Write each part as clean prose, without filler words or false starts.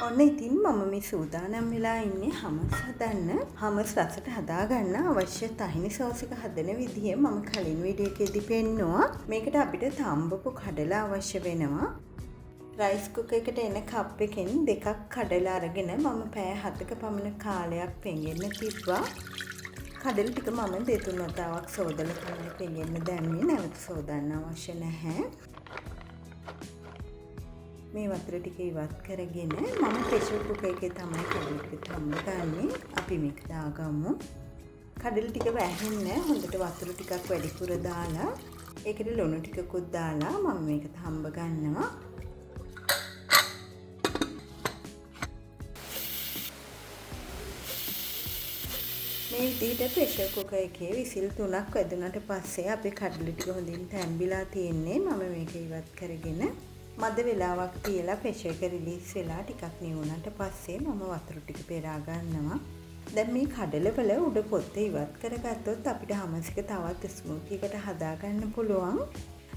ඔන්න ඉතින් මම මේ සූදානම් වෙලා ඉන්නේ හමස් හදන්න. හමස් රසට හදාගන්න අවශ්‍ය තහිනි සෝස් එක හදන විදිහ මම කලින් වීඩියෝ එකේදී පෙන්නුවා. මේකට අපිට තම්බපු කඩලා අවශ්‍ය වෙනවා. රයිස් කුකර් එකට එන කප් එකෙන් දෙකක් කඩලා අරගෙන මම පැය 7ක පමණ කාලයක් පෙඟෙන්න තිබ්බා. කඩල ටික මම දෙතුන් වතාවක් සෝදලා තමයි පෙඟෙන්න දැම්මේ. නැවත සෝදන්න අවශ්‍ය නැහැ. මේ වතුර ටික ඉවත් කරගෙන මම ප්‍රෙෂර් කුකර් එකේ තමයි කඩල ටික තම්බගන්නේ. අපි මේක දාගමු. කඩල ටික වැහෙන්න හොඳට වතුර ටිකක් වැඩිපුර දාලා ඒකට ලුණු ටිකකුත් දාලා මම මේක තම්බ ගන්නවා. මේ විදිහට ප්‍රෙෂර් කුකර් එකේ විසිල් 3ක් වැදුනට පස්සේ අපේ කඩල ටික හොඳින් තැම්බිලා තියෙන්නේ. මම මේක ඉවත් කරගෙන මද වෙලාවක් තියලා ප්‍රෙෂර් එක රිලීස් වෙලා ටිකක් නිවුණාට පස්සේ මම වතුර ටික පෙරා ගන්නවා. දැන් මේ කඩලවල උඩ පොත්ත ඉවත් කරගත්තොත් අපිට හමස් එක තවත් ස්මූති එකට හදා ගන්න පුළුවන්.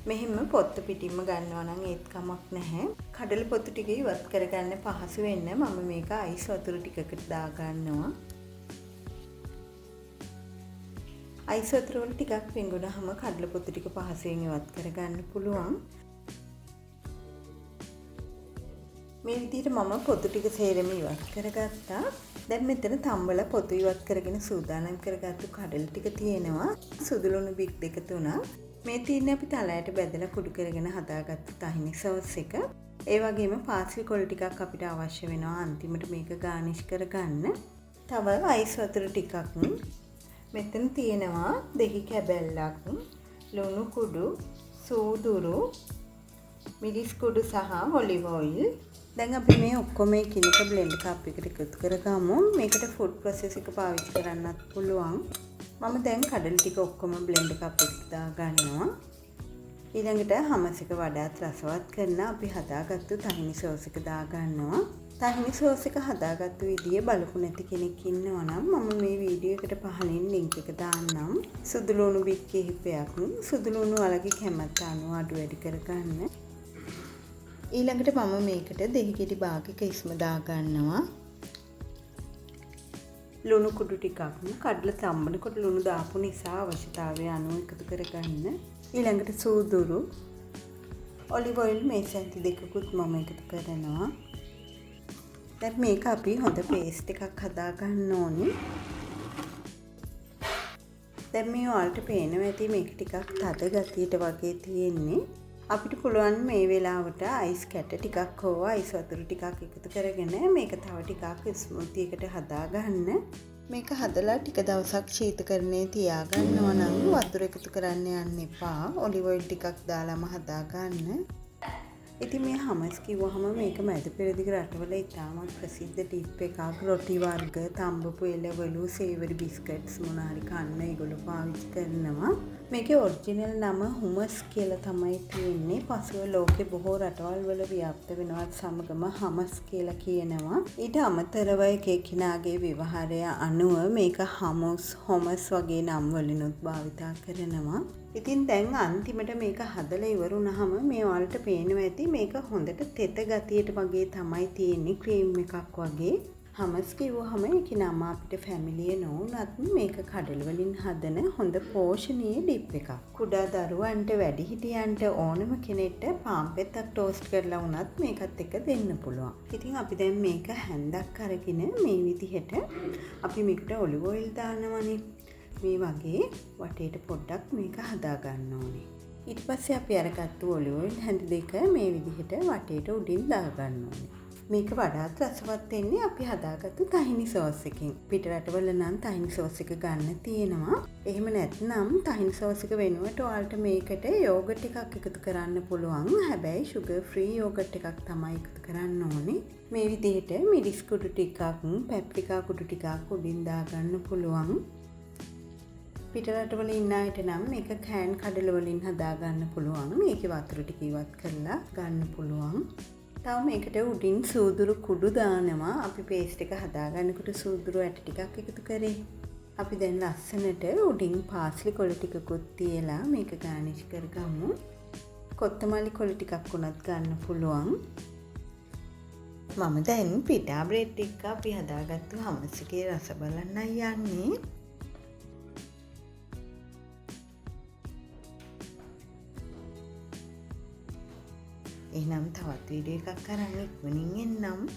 මෙහෙම පොත්ත පිටින්ම ගන්නවා නම් ඒත් කමක් නැහැ. කඩල පොත්ත ටික ඉවත් කරගන්න පහසු වෙන්න මම මේක අයිස් වතුර ටිකකට දා ගන්නවා. අයිස් වතුර වල ටිකක් පෙඟුනහම කඩල පොත්ත ටික පහසුවෙන් ඉවත් කරගන්න පුළුවන්. මේ විදිහට මම පොතු ටික සේරම ඉවත් කරගත්තා. දැන් මෙතන තම්බලා පොතු ඉවත් කරගෙන සූදානම් කරගත්තු කඩල ටික තියෙනවා. සුදු ලුණු බික් 2-3. මේ තියෙන්නේ අපි තලයට බෙදලා කුඩු කරගෙන හදාගත්තු තහිනි සෝස් එක. ඒ වගේම පාස්ලි කොළ ටිකක් අපිට අවශ්‍ය වෙනවා අන්තිමට මේක ගානිෂ් කරගන්න. තව අයිස් වතුර ටිකක්. මෙතන තියෙනවා දෙහි කැබැල්ලක්, ලුණු කුඩු, සූදුරු, මිරිස් කුඩු සහ ඔලිව් ඔයිල්. දැන් අපි මේ ඔක්කොම එකිනෙක බ්ලෙන්ඩ් කප් එකට එකතු කරගමු. මේකට ෆුඩ් ප්‍රොසෙස් එක පාවිච්චි කරන්නත් පුළුවන්. මම දැන් කඩල ටික ඔක්කොම බ්ලෙන්ඩ් කප් එකට දා ගන්නවා. ඊළඟට හමස් එක වඩාත් රසවත් කරන අපි හදාගත්තු තහිනි සෝස් එක දා ගන්නවා. තහිනි සෝස් එක හදාගත්තු විදිය බලපු නැති කෙනෙක් ඉන්නවා නම් මම මේ වීඩියෝ එකට පහලින් ලින්ක් එක දාන්නම්. සුදු ලුණු බික් කිහිපයක්, සුදු ලුණු වලගේ කැමැත්ත අනුව අඩු වැඩි කරගන්න. ඊළඟට මම මේකට දෙහි කිරි භාගයක ඉස්ම දා ගන්නවා. ලුණු කුඩු ටිකක් කඩල තම්බනකොට ලුණු දාපු නිසා අවශ්‍යතාවය අනුව එකතු කරගන්න. ඊළඟට සූදුරු, ඔලිව් ඔයිල් මේ සැන්ති දෙකකුත් මම එකතු කරනවා. දැන් මේක අපි හොඳ පේස්ට් එකක් හදා ගන්න ඕනේ. දැන් මේ ඔයාලට පේනවා ඇති මේක ටිකක් තද ගතියට වගේ තියෙන්නේ. අපිට පුළුවන් මේ වෙලාවට අයිස් කැට ටිකක් හෝ අයිස් වතුර ටිකක් එකතු කරගෙන මේක තව ටිකක් ස්මූති එකට හදා ගන්න. මේක හදලා ටික දවසක් ශීතකරණයේ තියා ගන්නවා නම් වතුර එකතු කරන්න යන්න එපා. ඔලිව් ඔයිල් ටිකක් දාලාම හදා ගන්න. ඉතින් මේ හමස් කිව්වහම මේක මැද පෙරදිග රටවල ඉතාමත් ප්‍රසිද්ධ ටිප් එකක්. රොටි වර්ග, තම්බපු එළවලු, සේවරි බිස්කට්ස් මොනාරි කන්න ඒගොල්ලෝ පාවිච්චි කරනවා. මේකේ ඔරිජිනල් නම හුමස් කියලා තමයි තියෙන්නේ. පසුව ලෝකේ බොහෝ රටවල් වල ව්‍යාප්ත වෙනවත් සමගම හමස් කියලා කියනවා. ඊට අමතරව එක එකිනාගේ ව්‍යවහාරය අනුව මේක හමස්, හොමස් වගේ නම් වලිනුත් භාවිතා කරනවා. ඉතින් දැන් අන්තිමට මේක හදලා ඉවරුනහම මේ ඔයාලට පේනවා ඇති මේක හොඳට තෙත ගතියට වගේ තමයි තියෙන්නේ, ක්‍රීම් එකක් වගේ. හමස් කිව්වහම ඒක නම අපිට ෆැමිලිය නොවුනත් මේක කඩල වලින් හදන හොඳ පෝෂණීය ඩිප් එකක්. කුඩා දරුවන්ට, වැඩිහිටියන්ට ඕනම කෙනෙක්ට පාන් පෙත්තක් ටෝස්ට් කරලා වුණත් මේකත් එක්ක දෙන්න පුළුවන්. ඉතින් අපි දැන් මේක හැන්දක් අරගෙන මේ විදිහට අපි මේකට ඔලිව් ඔයිල් දානවනේ. මේ වගේ වටේට පොඩ්ඩක් මේක හදා ගන්න ඕනේ. ඊට පස්සේ අපි අරගත්තු ඔලිව් ඔයිල් හැඳ දෙක මේ විදිහට වටේට උඩින් දා ගන්න ඕනේ. මේක වඩාත් රසවත් වෙන්නේ අපි හදාගත්තු තහිනි සෝස් එකෙන්. පිට රටවල නම් තහිනි සෝස් එක ගන්න තියෙනවා. එහෙම නැත්නම් තහිනි සෝස් එක වෙනුවට ඔයාලට මේකට යෝගට් එකක් එකතු කරන්න පුළුවන්. හැබැයි sugar free යෝගට් එකක් තමයි එකතු කරන්න ඕනේ. මේ විදිහට මිරිස් කුඩු ටිකක්, පැප්‍රිකා කුඩු ටිකක් උඩින් දා ගන්න පුළුවන්. පිට රටවල ඉන්න අයට නම් මේක කෑන් කඩල වලින් හදා ගන්න පුළුවන්. මේකේ වතුර ටික ඉවත් කරලා ගන්න පුළුවන්. තව මේකට උඩින් සූදුරු කුඩු දානවා. අපි පේස්ට් එක හදා ගන්නකොට සූදුරු ඇට ටිකක් එකතු කරේ. අපි දැන් ලස්සනට උඩින් පාස්ලි කොළ ටිකකුත් තියලා මේක ගානිෂ් කරගමු. කොත්තමල්ලි කොළ ටිකක් උනත් ගන්න පුළුවන්. මම දැන් පිටා බ්‍රෙඩ් එක අපි හදාගත්තු හමස් එකේ රස බලන්නයි යන්නේ. එහෙනම් තවත් වීඩියෝ එකක් අරන් ඉක්මනින් එන්නම්.